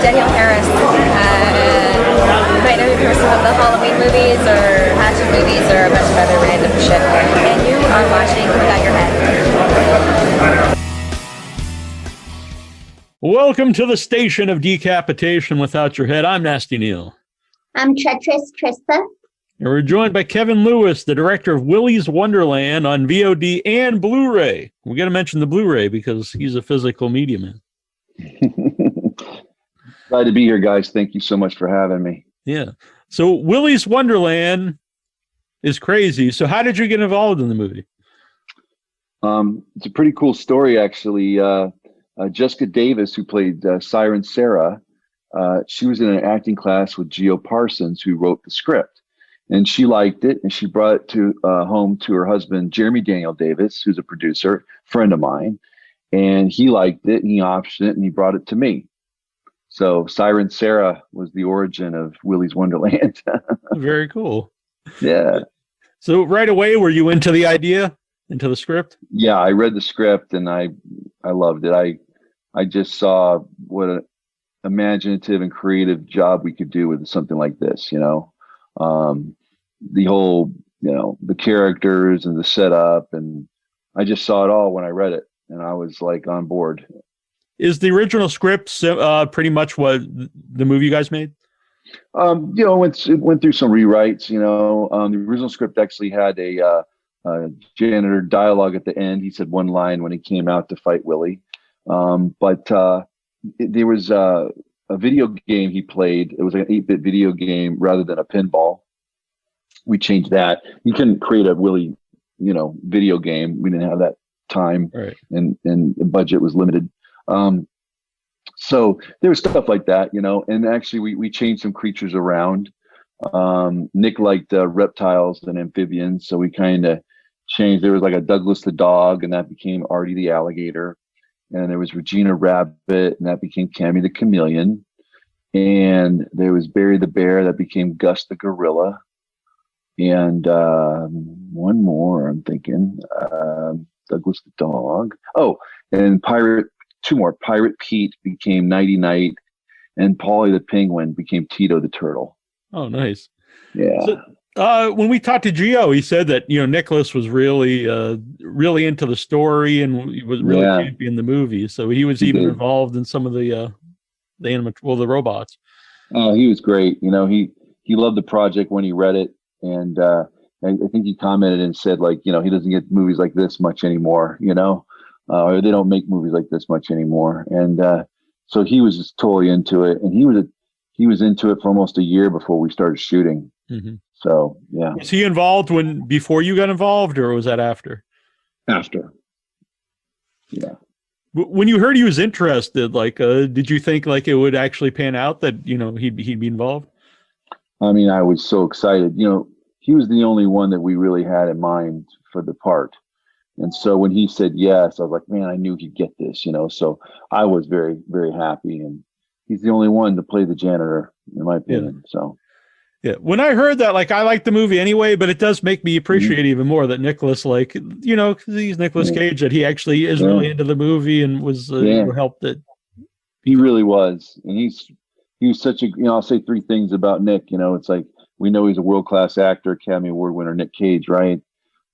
Danielle Harris. You might know me from some of the Halloween movies or action movies or a bunch of other random shit. And you are watching Without Your Head. Welcome to the station of decapitation without your head. I'm Nasty Neal. I'm Treacherous Trista. And we're joined by Kevin Lewis, the director of Willy'S Wonderland on VOD and Blu-ray. We got to mention the Blu-ray because he's a physical media man. Glad to be here, guys. Thank you so much for having me. Yeah. So Willy'S Wonderland is crazy. So how did you get involved in the movie? It's a pretty cool story, actually. Jessica Davis, who played Siren Sarah, she was in an acting class with Geo Parsons, who wrote the script. And she liked it, and she brought it to home to her husband, Jeremy Daniel Davis, who's a producer, friend of mine. And he liked it, and he optioned it, and he brought it to me. So Siren Sarah was the origin of Willy'S Wonderland. Very cool. Yeah. So right away, were you into the idea, into the script? Yeah, I read the script, and I loved it. I just saw what an imaginative and creative job we could do with something like this, you know. The whole, you know, the characters and the setup, and I just saw it all when I read it, and I was like on board. Is the original script pretty much what the movie you guys made? You know, it went through some rewrites. You know, the original script actually had a janitor dialogue at the end. He said one line when he came out to fight Willy, but there was a video game he played. It was an 8-bit video game rather than a pinball. We changed that. You couldn't create a Willy, you know, video game. We didn't have that time, right. and the budget was limited. So there was stuff like that, you know. And actually, we changed some creatures around. Nick liked reptiles and amphibians, so we kind of changed. There was like a Douglas the dog, and that became Artie the alligator. And there was Regina Rabbit, and that became Cammy the chameleon. And there was Barry the bear, that became Gus the gorilla. And one more, I'm thinking, Douglas the dog. Oh, and two more. Pirate Pete became Nighty Night, and Paulie the penguin became Tito the turtle. Oh, nice. Yeah. So, when we talked to Gio, he said that, you know, Nicolas was really into the story and he was really championing the movie. So he was even involved in some of the robots. Oh, he was great. You know, he loved the project when he read it, and I think he commented and said, like, you know, he doesn't get movies like this much anymore. You know, or they don't make movies like this much anymore. And so he was just totally into it, and he was into it for almost a year before we started shooting. Mm-hmm. So, yeah. Was he involved before you got involved, or was that after? After. Yeah. When you heard he was interested, like, did you think like it would actually pan out that, you know, he'd be involved? I mean, I was so excited. You know, he was the only one that we really had in mind for the part. And so when he said yes, I was like, man, I knew he'd get this, you know. So I was very, very happy. And he's the only one to play the janitor, in my opinion. Yeah. So. Yeah. When I heard that, like, I like the movie anyway, but it does make me appreciate even more that Nicolas, like, you know, because he's Nicolas Cage, that he actually is really into the movie and was helped it. He really was, and he was such a, you know, I'll say three things about Nick. You know, it's like, we know he's a world-class actor, Academy Award winner, Nick Cage, right?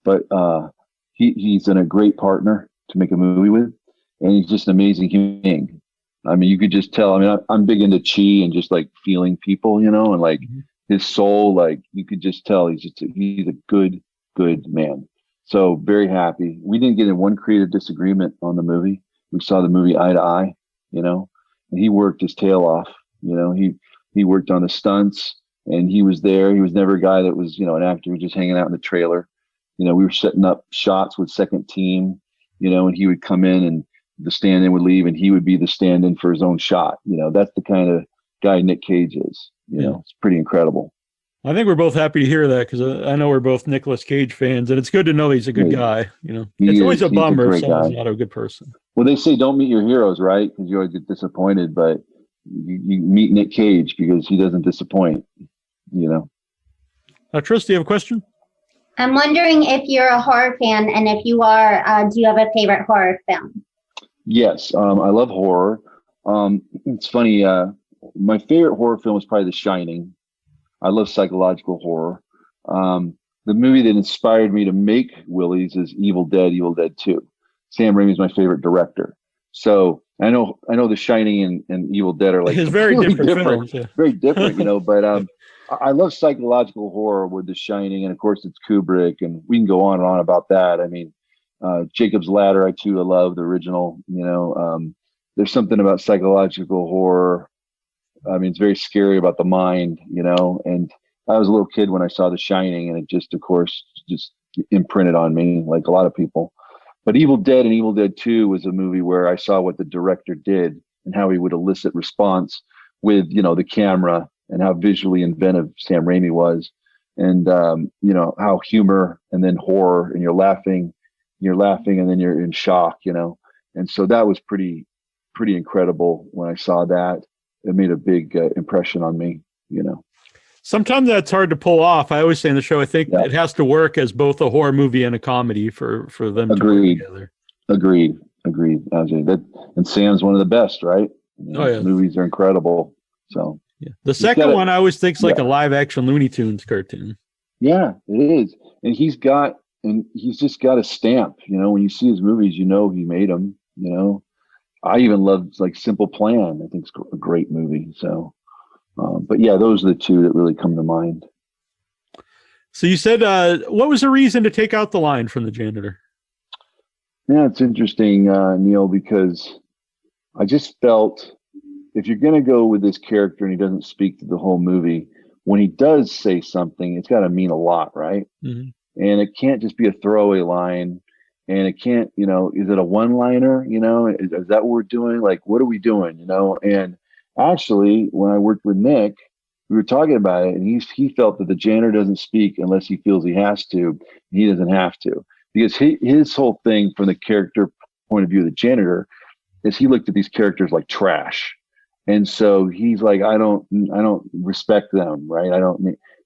But he's a great partner to make a movie with, and he's just an amazing human being. I mean, you could just tell. I mean, I'm big into chi and just like feeling people, you know, and like. Mm-hmm. His soul, like, you could just tell he's a good man. So very happy. We didn't get in one creative disagreement on the movie. We saw the movie eye to eye, you know, and he worked his tail off. You know, he worked on the stunts, and he was there. He was never a guy that was, you know, an actor who was just hanging out in the trailer. You know, we were setting up shots with second team, you know, and he would come in and the stand-in would leave and he would be the stand-in for his own shot. You know, that's the kind of guy Nick Cage is. You know, it's pretty incredible. I think we're both happy to hear that, because I know we're both Nicolas Cage fans, and it's good to know he's a good guy. You know, it's always a bummer if someone's not a good person. Well, they say don't meet your heroes, right? Because you always get disappointed, but you meet Nick Cage because he doesn't disappoint. You know. Trista, you have a question? I'm wondering if you're a horror fan, and if you are, do you have a favorite horror film? Yes, I love horror. It's funny. my favorite horror film is probably The Shining. I love psychological horror. The movie that inspired me to make Willys is Evil Dead 2. Sam Raimi is my favorite director. So I know The Shining and Evil Dead are like very different films, yeah. Very different, but I love psychological horror with The Shining, and of course it's Kubrick, and we can go on and on about that. I mean, Jacob's Ladder, I love the original. There's something about psychological horror. I mean, it's very scary about the mind, and I was a little kid when I saw The Shining, and it just, of course, just imprinted on me like a lot of people. But Evil Dead and Evil Dead 2 was a movie where I saw what the director did and how he would elicit response with, the camera, and how visually inventive Sam Raimi was. And, how humor and then horror, and you're laughing and then you're in shock, And so that was pretty incredible when I saw that. It made a big impression on me, Sometimes that's hard to pull off. I always say in the show, I think it has to work as both a horror movie and a comedy for them to work together. Agreed. And Sam's one of the best, right? His movies are incredible. So the second one I always think is like a live action Looney Tunes cartoon. Yeah, it is. And he's just got a stamp, when you see his movies, he made them, I even love like Simple Plan. I think it's a great movie. So, but yeah, those are the two that really come to mind. So you said, what was the reason to take out the line from the janitor? Yeah, it's interesting, Neal, because I just felt if you're going to go with this character and he doesn't speak to the whole movie, when he does say something, it's got to mean a lot, right? Mm-hmm. And it can't just be a throwaway line. And it can't, is it a one-liner? Is that what we're doing? Like, what are we doing? And actually, when I worked with Nick, we were talking about it, and he felt that the janitor doesn't speak unless he feels he has to. He doesn't have to, because his whole thing from the character point of view of the janitor is he looked at these characters like trash, and so he's like, I don't respect them, right?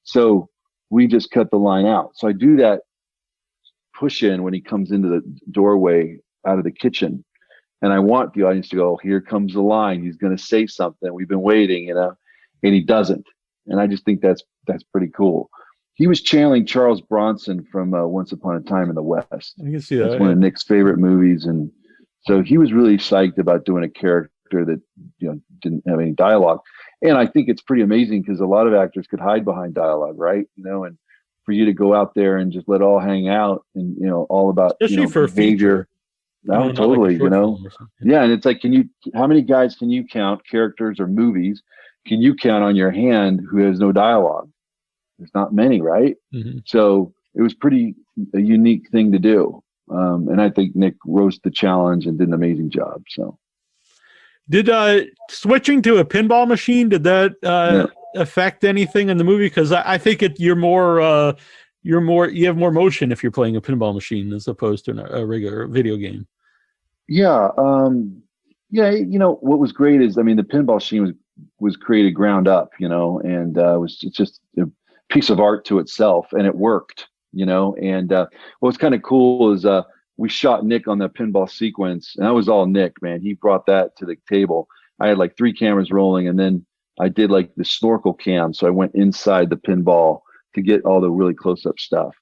So we just cut the line out. So I do that push in when he comes into the doorway out of the kitchen, and I want the audience to go, here comes the line, he's going to say something, we've been waiting, and he doesn't. And I just think that's pretty cool. He was channeling Charles Bronson from Once Upon a Time in the West. I can see that. That's one of Nick's favorite movies, and so he was really psyched about doing a character that didn't have any dialogue. And I think it's pretty amazing because a lot of actors could hide behind dialogue, right? And for you to go out there and just let it all hang out, and all about especially for behavior. No, totally, yeah. And it's like, how many guys can you count, characters or movies, can you count on your hand who has no dialogue? There's not many, right? Mm-hmm. So it was a unique thing to do. And I think Nick rose to the challenge and did an amazing job. So did switching to a pinball machine, did that affect anything in the movie? Because I think you have more motion if you're playing a pinball machine as opposed to a regular video game. Yeah. What was great is, the pinball machine was created ground up, and it's just a piece of art to itself, and it worked, and what's kind of cool is we shot Nick on the pinball sequence, and that was all Nick, man. He brought that to the table. I had like 3 cameras rolling, and then I did like the snorkel cam. So I went inside the pinball to get all the really close up stuff.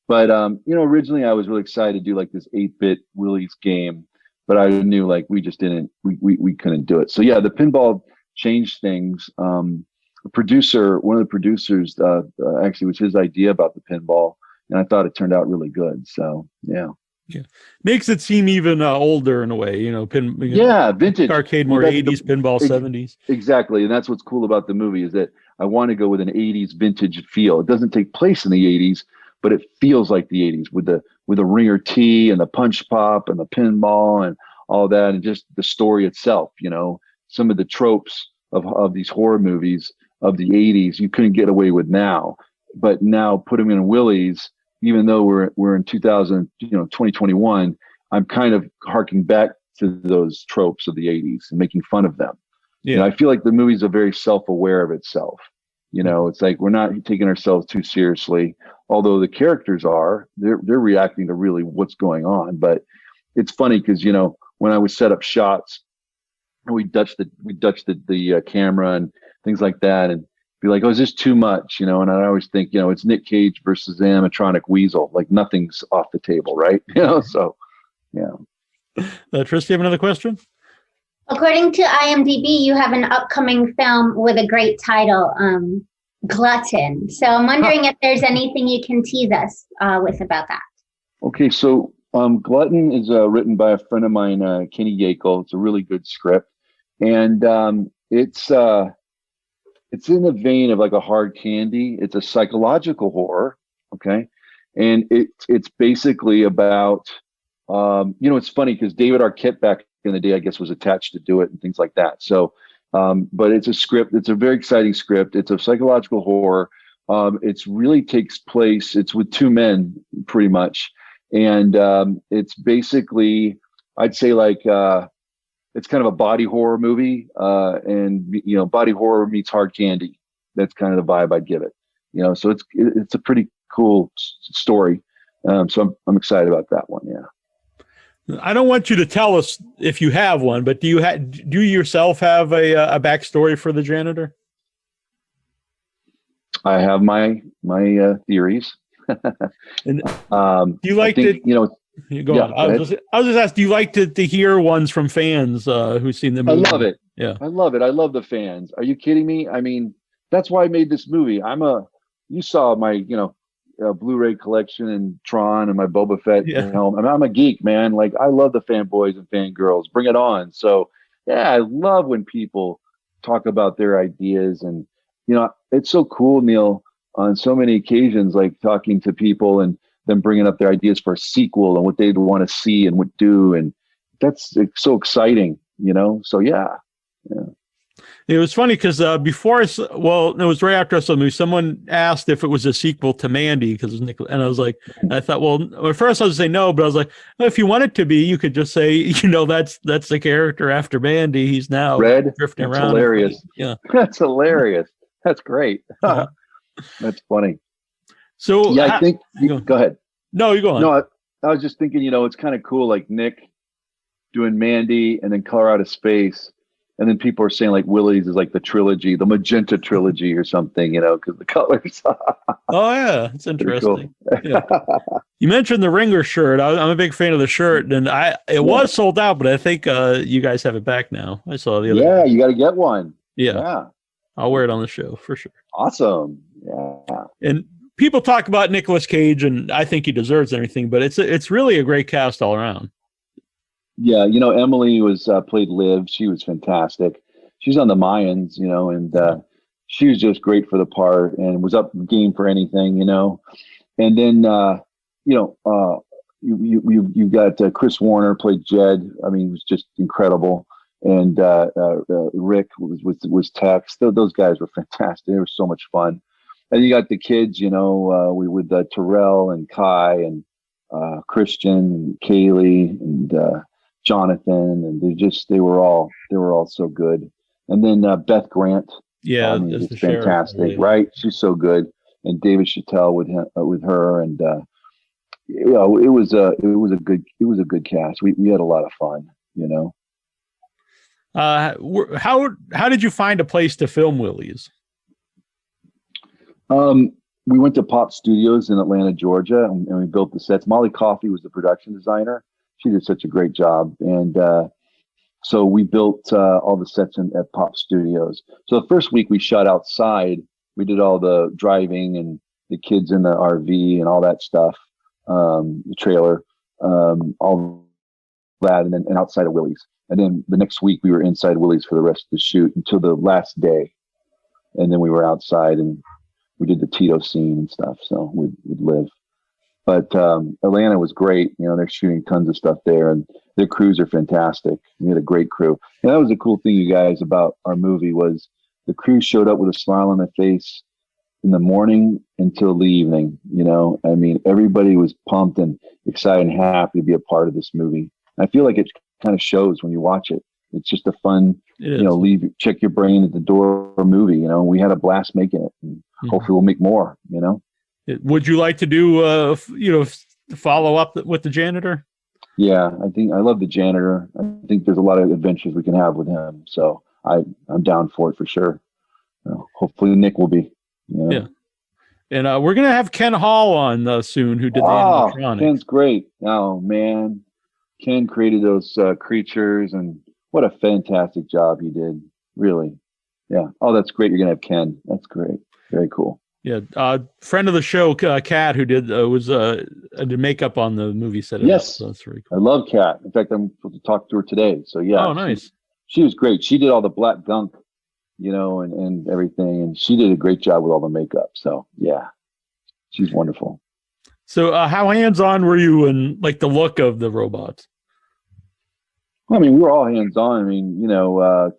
But, originally I was really excited to do like this 8-bit Willy'S game, but I knew like we just didn't, we couldn't do it. So yeah, the pinball changed things. One of the producers actually was his idea about the pinball, and I thought it turned out really good. So yeah. Yeah, makes it seem even older in a way, vintage arcade, more 80s pinball, 70s. Exactly, and that's what's cool about the movie is that I want to go with an 80s vintage feel. It doesn't take place in the 80s, but it feels like the 80s with the ringer T and the punch pop and the pinball and all that, and just the story itself. Some of the tropes of these horror movies of the 80s you couldn't get away with now, but now put them in Willys. Even though we're in 2021, I'm kind of harking back to those tropes of the 80s and making fun of them. Yeah, I feel like the movie's are very self-aware of itself. It's like we're not taking ourselves too seriously, although the characters they're reacting to really what's going on. But it's funny because when I would set up shots, and we Dutch the camera and things like that, and be like, oh, is this too much? And I always think, it's Nick Cage versus the animatronic weasel. Like nothing's off the table, right? So yeah. Trista, you have another question? According to IMDb, you have an upcoming film with a great title, Glutton. So I'm wondering if there's anything you can tease us with about that. Okay, so Glutton is written by a friend of mine, Kenny Yakel. It's a really good script, and it's in the vein of like a hard candy. It's a psychological horror, okay, and it's basically about it's funny because David Arquette back in the day, I guess, was attached to do it and things like that. So, but it's a script. It's a very exciting script. It's a psychological horror. It's really takes place. It's with two men, pretty much, and it's basically, I'd say, like it's kind of a body horror movie, and body horror meets hard candy. That's kind of the vibe I'd give it. So it's a pretty cool story. So I'm excited about that one. Yeah. I don't want you to tell us if you have one, but do you yourself have a backstory for the janitor? I have my theories. And do you like to? Go on. I was just asking. Do you like to hear ones from fans who've seen the movie? I love it. Yeah, I love it. I love the fans. Are you kidding me? I mean, that's why I made this movie. You saw my BluRay collection and Tron and my Boba Fett helm. I'm a geek, man. Like I love the fanboys and fangirls. Bring it on. So yeah, I love when people talk about their ideas, and it's so cool, Neal, on so many occasions, like talking to people and them bringing up their ideas for a sequel and what they'd want to see and what do, and that's so exciting, So yeah. It was funny because it was right after I saw the movie. Someone asked if it was a sequel to Mandy because it was Nicolas, and I was like, I thought, well, at first I was say no, but I was like, well, if you want it to be, you could just say, that's the character after Mandy. He's now Red drifting that's around. Hilarious. Yeah, that's hilarious. That's great. That's funny. So yeah, I think. Go ahead. No, you go on. No, I was just thinking. It's kind of cool, like Nick doing Mandy and then Color Out of Space. And then people are saying like Willys is like the trilogy, the magenta trilogy or something, because the colors. Oh yeah, it's interesting. Cool. Yeah. You mentioned the Ringer shirt. I'm a big fan of the shirt, and it was sold out, but I think you guys have it back now. I saw the other. Yeah, you got to get one. Yeah, I'll wear it on the show for sure. Awesome. Yeah. And people talk about Nicolas Cage, and I think he deserves everything, but it's really a great cast all around. Yeah, Emily played Liv. She was fantastic. She's on the Mayans, and she was just great for the part and was up game for anything, And then you got Chris Warner played Jed. I mean, he was just incredible. And Rick was Tex. Those guys were fantastic. They were so much fun. And you got the kids, with Terrell and Kai and Christian and Kaylee and Jonathan, and they were all so good. And then Beth Grant, is fantastic, sheriff, right? She's so good. And David Chattel with her, and it was a good cast. We had a lot of fun, How did you find a place to film Willy's? We went to Pop Studios in Atlanta, Georgia, and we built the sets. Molly Coffey was the production designer. She did such a great job. And so we built all the sets at Pop Studios. So the first week we shot outside. We did all the driving and the kids in the RV and all that stuff, the trailer, all that, and outside of Willy's. And then the next week we were inside Willy's for the rest of the shoot until the last day. And then we were outside and we did the Tito scene and stuff. So we'd live. But Atlanta was great. They're shooting tons of stuff there, and their crews are fantastic. We had a great crew. And that was the cool thing, you guys, about our movie was the crew showed up with a smile on their face in the morning until the evening. I mean, everybody was pumped and excited and happy to be a part of this movie. And I feel like it kind of shows when you watch it. It's just a fun, check your brain at the door movie. We had a blast making it, and hopefully we'll make more. Would you like to do, follow up with the janitor? Yeah, I think I love the janitor. I think there's a lot of adventures we can have with him. So I'm down for it for sure. Hopefully Nick will be. Yeah. And we're going to have Ken Hall on soon, who did the animatronics. Ken's great. Oh, man. Ken created those creatures, and what a fantastic job he did. Really. Yeah. Oh, that's great. You're going to have Ken. That's great. Very cool. Yeah. Friend of the show, Kat, who did did makeup on the movie set. Yes. So that's really cool. I love Kat. In fact, I'm supposed to talk to her today. So, yeah. Oh, nice. She was great. She did all the black gunk, and everything. And she did a great job with all the makeup. So, yeah, she's wonderful. So how hands-on were you in like the look of the robots? Well, I mean, we were all hands-on. I mean,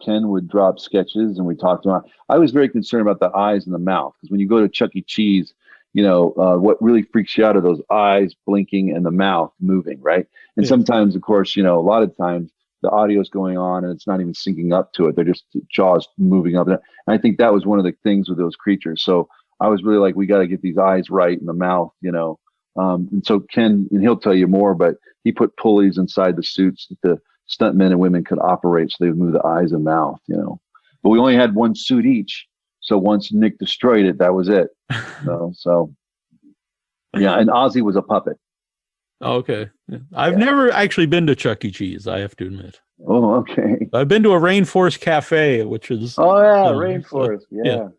Ken would drop sketches and we talked to him. I was very concerned about the eyes and the mouth, because when you go to Chuck E. Cheese, what really freaks you out are those eyes blinking and the mouth moving, right? And sometimes, of course, a lot of times the audio is going on and it's not even syncing up to it. They're just jaws moving up. And I think that was one of the things with those creatures. So I was really like, we got to get these eyes right and the mouth, and so Ken, and he'll tell you more, but he put pulleys inside the suits that the stuntmen and women could operate so they would move the eyes and mouth, But we only had one suit each. So once Nick destroyed it, that was it. So yeah, and Ozzy was a puppet. Oh, okay. Yeah. I've never actually been to Chuck E. Cheese, I have to admit. Oh, okay. I've been to a Rainforest Cafe, which is Rainforest. Yeah.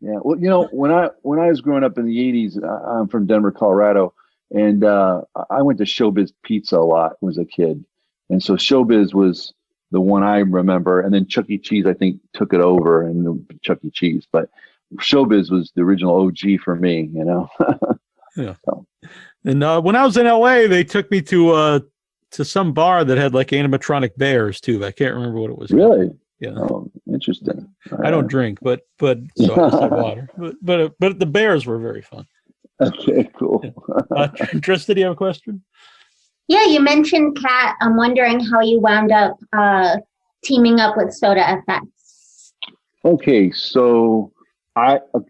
Well, when I was growing up in the 80s, I'm from Denver, Colorado, and I went to Showbiz Pizza a lot as a kid. And so Showbiz was the one I remember, and then Chuck E. Cheese, I think, took it over, and Chuck E. Cheese. But Showbiz was the original OG for me, Yeah. So. And when I was in LA, they took me to some bar that had like animatronic bears too. I can't remember what it was. Really? Yeah. Oh, interesting. I don't drink, but so I just had water. But the bears were very fun. Okay, cool. Yeah. Trista, do you have a question? Yeah, you mentioned Kat. I'm wondering how you wound up teaming up with Soda Effects. Okay, so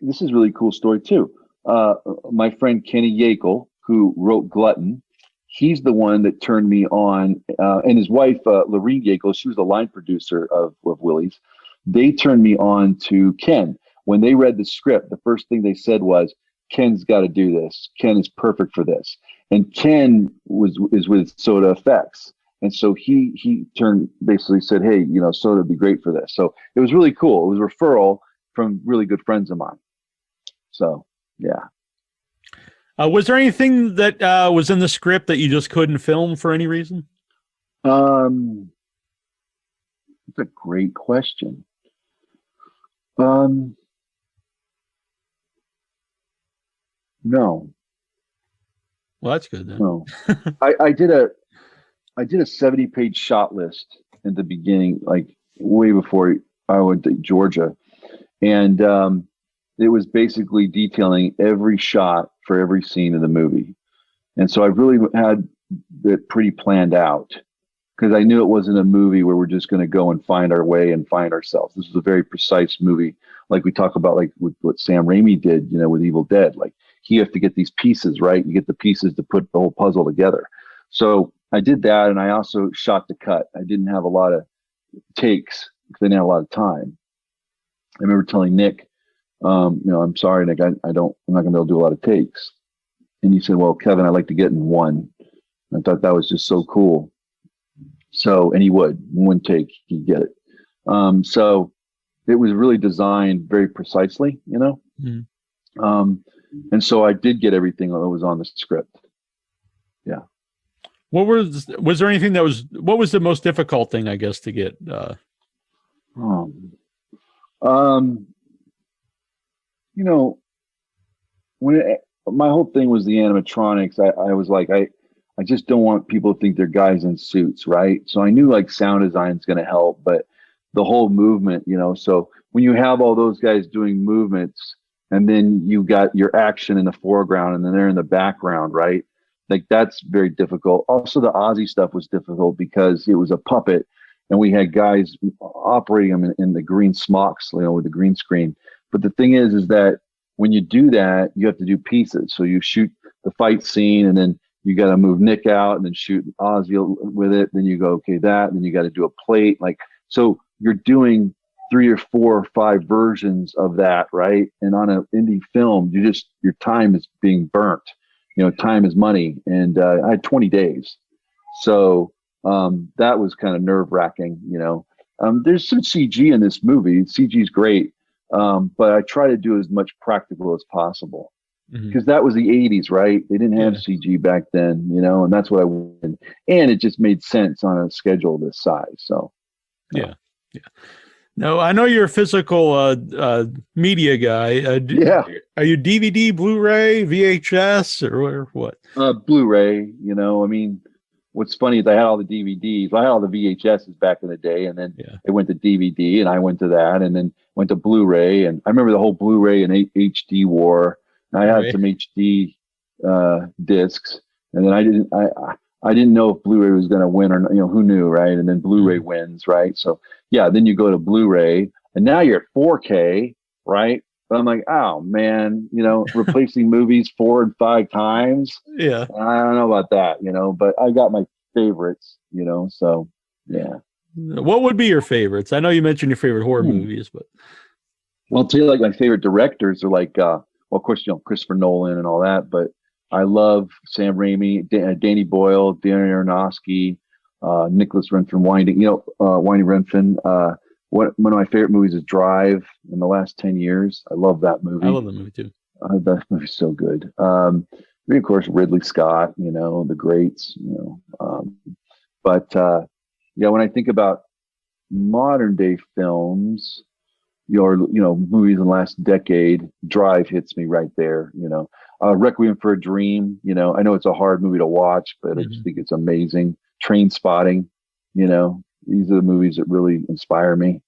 this is a really cool story too. My friend Kenny Yackel, who wrote Glutton, he's the one that turned me on, and his wife, Lorene Yackel, she was the line producer of Willy's. They turned me on to Ken. When they read the script, the first thing they said was, Ken's got to do this. Ken is perfect for this. And Ken is with Soda Effects. And so he basically said, hey, Soda would be great for this. So it was really cool. It was a referral from really good friends of mine. So, yeah. Was there anything that was in the script that you just couldn't film for any reason? That's a great question. No. Well, that's good then. No. I did a 70-page shot list in the beginning, like way before I went to Georgia. And it was basically detailing every shot for every scene in the movie. And so I really had it pretty planned out, because I knew it wasn't a movie where we're just going to go and find our way and find ourselves. This was a very precise movie, like we talk about, like with what Sam Raimi did, with Evil Dead. Like, you have to get these pieces, right? You get the pieces to put the whole puzzle together. So I did that, and I also shot the cut. I didn't have a lot of takes because I didn't have a lot of time. I remember telling Nick, I'm sorry, Nick, I'm not going to be able to do a lot of takes. And he said, well, Kevin, I'd like to get in one. I thought that was just so cool. So, and he would, one take, he'd get it. So it was really designed very precisely, Mm-hmm. And so I did get everything that was on the script. Yeah. Was there anything what was the most difficult thing, I guess, to get? My whole thing was the animatronics. I was like, I just don't want people to think they're guys in suits, right? So I knew like sound design is going to help, but the whole movement, so when you have all those guys doing movements, and then you got your action in the foreground and then they're in the background, right? Like, that's very difficult. Also, the Ozzy stuff was difficult because it was a puppet and we had guys operating them in the green smocks, with the green screen. But the thing is that when you do that, you have to do pieces. So you shoot the fight scene and then you got to move Nick out and then shoot Ozzy with it. Then you go, okay, that, and then you got to do a plate. Like, so you're doing 3 or 4 or 5 versions of that, right? And on an indie film, your time is being burnt. Time is money. And I had 20 days. So that was kind of nerve wracking, There's some CG in this movie. CG is great. But I try to do as much practical as possible. Because that was the 80s, right? They didn't have CG back then, and that's what I wanted. And it just made sense on a schedule this size. So, yeah. No, I know you're a physical media guy. Are you DVD, Blu-ray, VHS, or what? Blu-ray, what's funny is I had all the DVDs. I had all the VHSs back in the day, and then it went to DVD, and I went to that, and then went to Blu-ray. And I remember the whole Blu-ray and HD war. I had some HD discs, and then I didn't know if Blu-ray was going to win or not, who knew, right? And then Blu-ray wins, right? So then you go to Blu-ray, and now you're at 4K, right? But I'm like, oh man, replacing movies 4 and 5 times. Yeah, I don't know about that, but I got my favorites, so yeah. What would be your favorites? I know you mentioned your favorite horror movies, but well, I'll tell you, like, my favorite directors are like, well, of course, Christopher Nolan and all that, but I love Sam Raimi, Danny Boyle, Darren Aronofsky, Nicholas Renfin, Winding Refn. One of my favorite movies is Drive in the last 10 years. I love that movie. I love that movie too. That movie's so good. Of course, Ridley Scott, the greats, but when I think about modern day films, movies in the last decade, Drive hits me right there. Requiem for a Dream. I know it's a hard movie to watch, but I just think it's amazing. Train Spotting. These are the movies that really inspire me.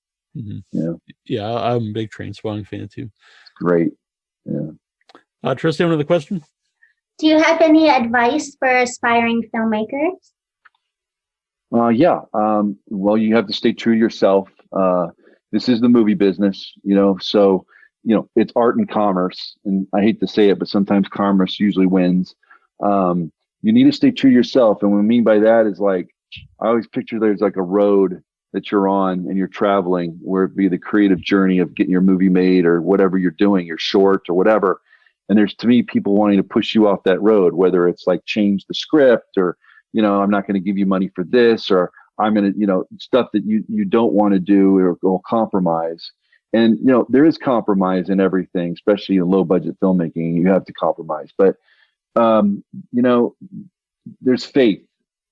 Yeah, I'm a big Train Spotting fan too. Great. Yeah. Trista, another question? Do you have any advice for aspiring filmmakers? Yeah. Well, you have to stay true to yourself. This is the movie business, so, it's art and commerce. And I hate to say it, but sometimes commerce usually wins. You need to stay true to yourself. And what I mean by that is, like, I always picture there's like a road that you're on and you're traveling, where it be the creative journey of getting your movie made or whatever you're doing, your short or whatever. And there's, to me, people wanting to push you off that road, whether it's like change the script or, I'm not going to give you money for this, or I'm going to, stuff that you don't want to do or compromise. And, there is compromise in everything, especially in low budget filmmaking. You have to compromise, but, there's faith.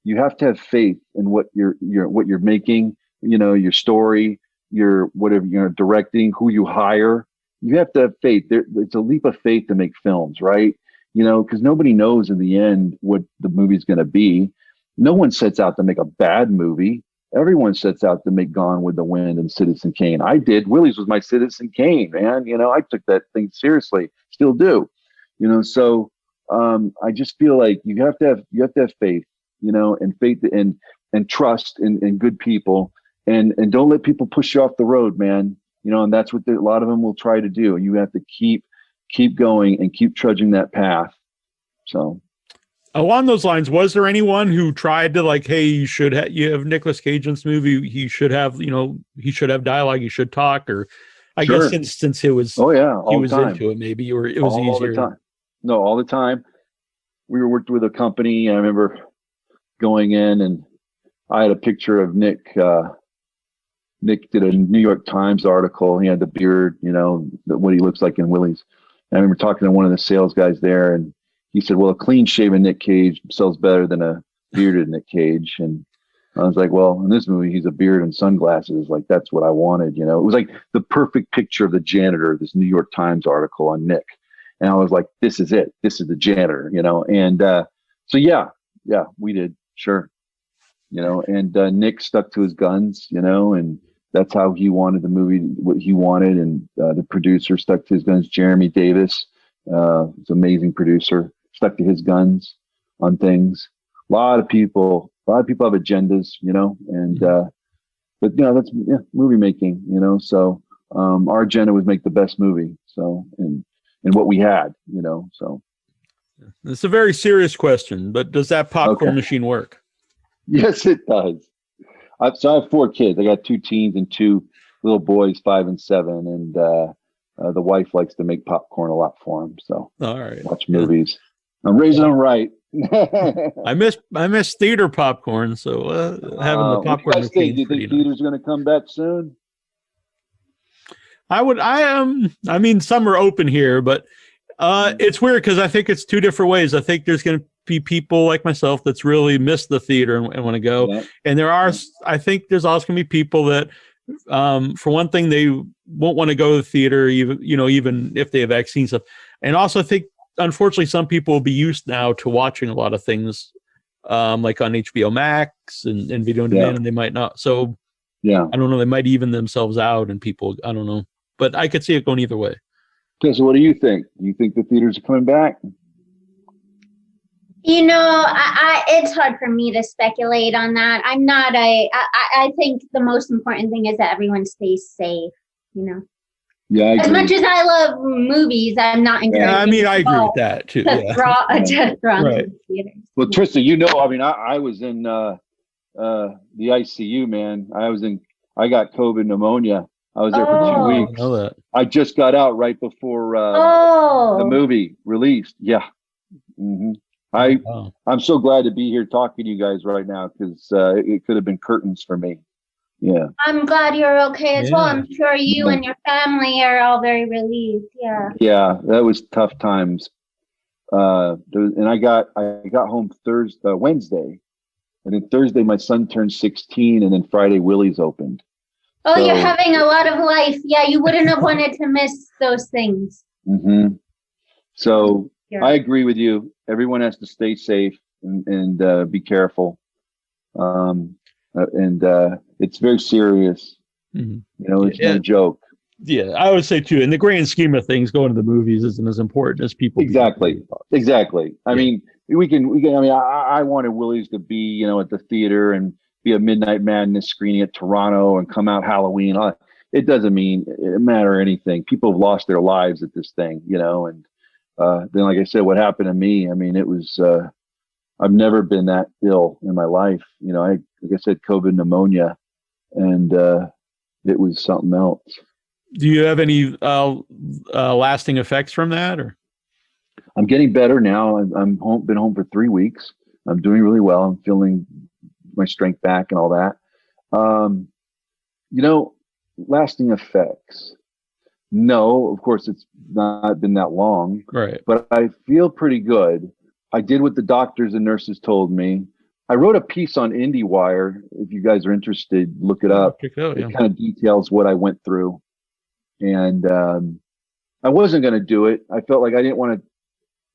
You have to have faith in what you're making, your story, your whatever you're directing, who you hire. You have to have faith. It's a leap of faith to make films, right? Because nobody knows in the end what the movie's going to be. No one sets out to make a bad movie. Everyone sets out to make Gone with the Wind and Citizen Kane. I did. Willy's was my Citizen Kane, man. I took that thing seriously. Still do. So I just feel like you have to have faith, and faith and trust in good people, and don't let people push you off the road, man. And that's what a lot of them will try to do. You have to keep going and keep trudging that path. So. Along those lines, was there anyone who tried to, like, hey, you have Nicolas Cage in this movie, he should have dialogue, he should talk, or I guess since it was, he was into it maybe, or it was all easier. The time. No, all the time. We were working with a company. I remember going in and I had a picture of Nick. Nick did a New York Times article. He had the beard, what he looks like in Willy's. And I remember talking to one of the sales guys there, and he said, well, a clean-shaven Nick Cage sells better than a bearded Nick Cage. And I was like, well, in this movie, he's a beard and sunglasses. Like, that's what I wanted, It was like the perfect picture of the janitor, this New York Times article on Nick. And I was like, this is it. This is the janitor, And so, yeah, we did. Sure. And Nick stuck to his guns, and that's how he wanted the movie, what he wanted. And the producer stuck to his guns. Jeremy Davis, is an amazing producer, stuck to his guns on things. A lot of people have agendas, and but that's movie making, So our agenda was make the best movie. So and what we had, So It's a very serious question, but does that popcorn machine work? Yes, it does. So I have 4 kids. I got 2 teens and 2 little boys, 5 and 7, and the wife likes to make popcorn a lot for them. So all right, watch movies. I'm raising them right. I miss theater popcorn, so having the popcorn machine. Do you think theaters are going to come back soon? I mean, some are open here, but it's weird because I think it's 2 different ways. I think there's going to be people like myself that's really miss the theater and want to go, and I think there's also going to be people that, for one thing, they won't want to go to the theater, even if they have vaccine stuff, and also I think, unfortunately, some people will be used now to watching a lot of things, like on HBO Max and video on demand, and they might not. So, I don't know. They might even themselves out, and people, I don't know. But I could see it going either way. Okay, so what do you think? Do you think the theaters are coming back? It's hard for me to speculate on that. I'm not I think the most important thing is that everyone stays safe, Yeah, I agree. As much as I love movies, I'm not encouraging. I mean, I agree with that too. To throw to the theaters. Well, Trista, I was in the ICU, man. I got COVID pneumounia. I was there for 2 weeks. I know that. I just got out right before the movie released. Yeah. Mm-hmm. I'm so glad to be here talking to you guys right now, because it could have been curtains for me. Yeah. I'm glad you're okay as well. I'm sure you and your family are all very relieved. Yeah. Yeah, that was tough times. And I got home Wednesday, and then Thursday my son turned 16, and then Friday Willy's opened. Oh, so, you're having a lot of life. Yeah, you wouldn't have wanted to miss those things. Mm-hmm. So I agree with you. Everyone has to stay safe and be careful. And it's very serious. Mm-hmm. It's no joke. Yeah, I would say too, in the grand scheme of things, going to the movies isn't as important as people. Exactly. I mean, we can. I mean, I wanted Willy's to be, at the theater and be a Midnight Madness screening at Toronto and come out Halloween. It doesn't matter anything. People have lost their lives at this thing, and then, like I said, what happened to me, I mean, it was, I've never been that ill in my life. Like I said, COVID pneumonia, and it was something else. Do you have any lasting effects from that, or? I'm getting better now. I'm home, been home for 3 weeks. I'm doing really well. I'm feeling my strength back and all that. Lasting effects. No, of course, it's not been that long. Right. But I feel pretty good. I did what the doctors and nurses told me. I wrote a piece on IndieWire. If you guys are interested, look it up. It kind of details what I went through. And I wasn't going to do it. I felt like I didn't want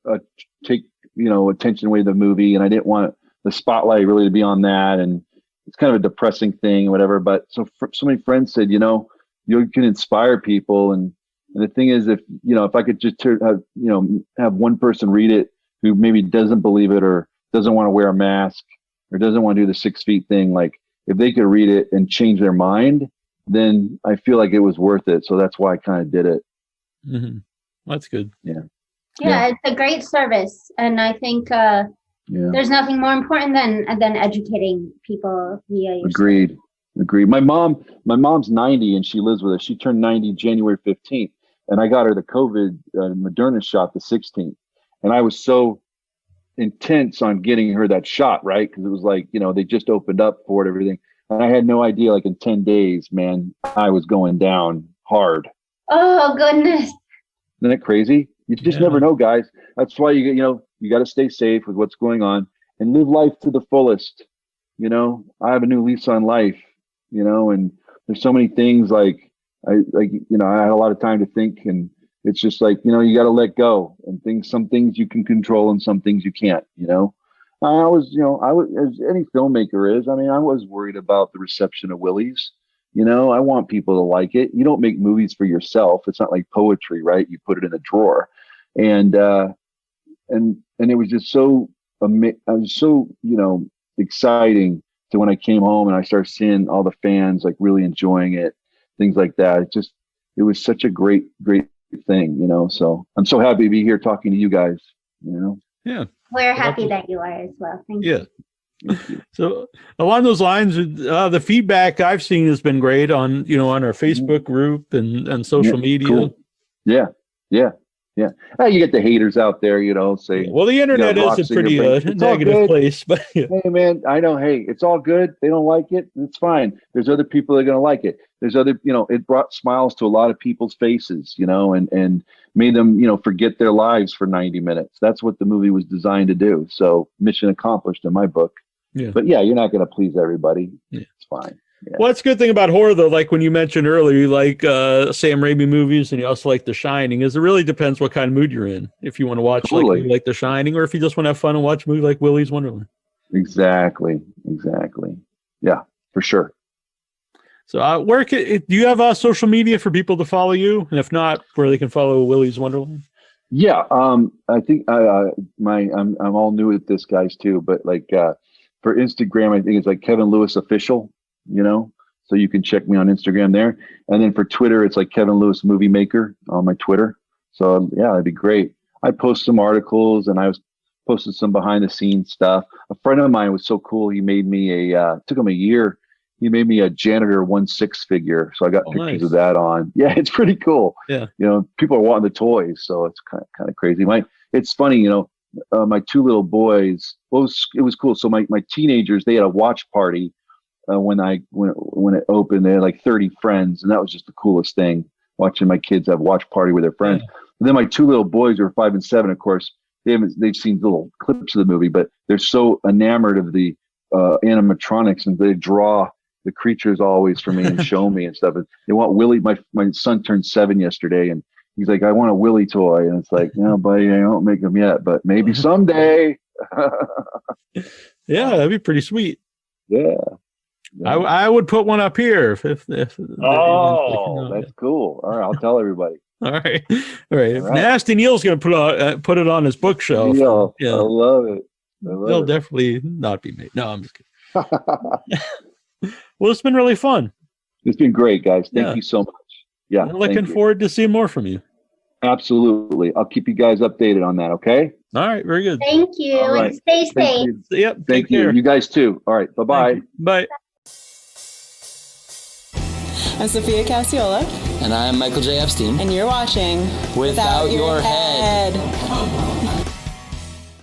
to take, attention away the movie, and I didn't want the spotlight really to be on that. And it's kind of a depressing thing, whatever. But so many friends said, you can inspire people. And the thing is, if I could just have one person read it who maybe doesn't believe it, or doesn't want to wear a mask, or doesn't want to do the 6 feet thing, like if they could read it and change their mind, then I feel like it was worth it. So that's why I kind of did it. Mm-hmm. That's good. Yeah, it's a great service. And I think there's nothing more important than educating people via your Agreed. My mom's 90 and she lives with us. She turned 90 January 15th, and I got her the COVID Moderna shot the 16th. And I was so intense on getting her that shot, right? Because it was like, they just opened up for it, everything. And I had no idea, like in 10 days, man, I was going down hard. Oh, goodness. Isn't that crazy? You just never know, guys. That's why you got to stay safe with what's going on and live life to the fullest. I have a new lease on life, and there's so many things I had a lot of time to think, and it's just like, you got to let go, and some things you can control and some things you can't, I was, as any filmmaker is, I mean, I was worried about the reception of Willy's. I want people to like it. You don't make movies for yourself. It's not like poetry, right? You put it in a drawer. And it was just so, exciting to when I came home and I started seeing all the fans like really enjoying it, things like that. It was such a great thing, so I'm so happy to be here talking to you guys, Yeah. We're happy that you are as well. Thank you. So along those lines, the feedback I've seen has been great on our Facebook group and social media. Cool. Yeah. You get the haters out there, saying. Well, the internet is a pretty negative place, but hey, man, I know. Hey, it's all good. They don't like it. It's fine. There's other people that are going to like it. There's other, it brought smiles to a lot of people's faces, and made them, forget their lives for 90 minutes. That's what the movie was designed to do. So mission accomplished in my book. Yeah. But yeah, you're not going to please everybody. Yeah. It's fine. Yeah. Well, that's a good thing about horror, though. Like when you mentioned earlier, you like Sam Raimi movies and you also like The Shining. Is it really depends what kind of mood you're in. If you want to watch like The Shining, or if you just want to have fun and watch a movie like Willy's Wonderland. Exactly. Yeah, for sure. So do you have social media for people to follow you? And if not, where they can follow Willy's Wonderland? Yeah. I think I'm all new at this, guys, too. But like for Instagram, I think it's like Kevin Lewis Official. So you can check me on Instagram there. And then for Twitter, it's like Kevin Lewis Movie Maker on my Twitter. So yeah, that'd be great. I post some articles and I posted some behind the scenes stuff. A friend of mine was so cool. He made me took him a year. He made me a janitor 1/6 figure. So I got pictures of that on. Yeah, it's pretty cool. Yeah. People are wanting the toys. So it's kind of crazy. It's funny, my two little boys, it was cool. So my teenagers, they had a watch party. When it opened, they had like 30 friends, and that was just the coolest thing, watching my kids have a watch party with their friends. Yeah. And then my two little boys, who are 5 and 7, of course, they've seen little clips of the movie, but they're so enamored of the animatronics, and they draw the creatures always for me and show me and stuff. And they want Willy. My son turned 7 yesterday, and he's like, I want a Willy toy, and it's like, no, buddy, I don't make them yet, but maybe someday. Yeah, that'd be pretty sweet. Yeah. I would put one up here if that's cool. All right, I'll tell everybody. All right. If Nasty Neal's going to put it on his bookshelf. Neal, I love it. They'll definitely not be made. No, I'm just kidding. Well, it's been really fun. It's been great, guys. Thank you so much. Yeah, I'm looking forward to seeing more from you. Absolutely. I'll keep you guys updated on that. Okay. All right. Very good. Thank you. Right. And stay safe. Yep. Thank you. You guys too. All right. Bye-bye. Bye. I'm Sophia Cacciola. And I'm Michael J. Epstein. And you're watching Without Your Head.